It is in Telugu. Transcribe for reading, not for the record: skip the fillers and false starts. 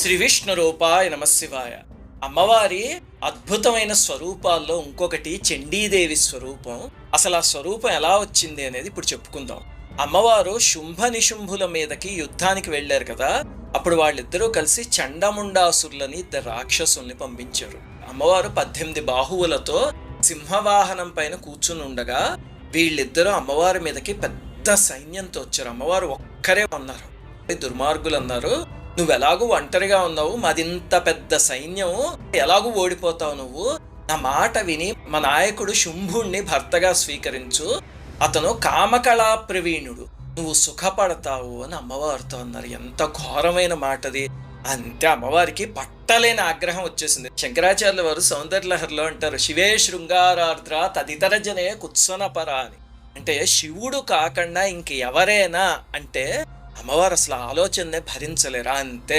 శ్రీ విష్ణు రూపాయ నమశివాయ. అమ్మవారి అద్భుతమైన స్వరూపాల్లో ఇంకొకటి చండీదేవి స్వరూపం. అసలు ఆ స్వరూపం ఎలా వచ్చింది అనేది ఇప్పుడు చెప్పుకుందాం. అమ్మవారు శుంభ నిశుంభుల మీదకి యుద్ధానికి వెళ్ళారు కదా, అప్పుడు వాళ్ళిద్దరూ కలిసి చండముండాసురులని ఇద్దరు రాక్షసుల్ని పంపించారు. అమ్మవారు 18 బాహువులతో సింహవాహనం పైన కూర్చుని ఉండగా వీళ్ళిద్దరూ అమ్మవారి మీదకి పెద్ద సైన్యంతో వచ్చారు. అమ్మవారు ఒక్కరే ఉన్నారు. దుర్మార్గులు అన్నారు, నువ్వెలాగూ ఒంటరిగా ఉన్నావు, మాదింత పెద్ద సైన్యం, ఎలాగూ ఓడిపోతావు నువ్వు. నా మాట విని మా నాయకుడు శుంభుణ్ణి భర్తగా స్వీకరించు, అతను కామకళా ప్రవీణుడు, నువ్వు సుఖపడతావు అని అమ్మవారితో అన్నారు. ఎంత ఘోరమైన మాటది. అంతే అమ్మవారికి పట్టలేని ఆగ్రహం వచ్చేసింది. శంకరాచార్యుల వారు సౌందర్యలహరిలో అంటారు, శివే శృంగారార్ద్ర తదితర జనే కుత్సనపర అని. అంటే శివుడు కాకుండా ఇంక ఎవరైనా అంటే అమ్మవారు అసలు ఆలోచననే భరించలేరా. అంతే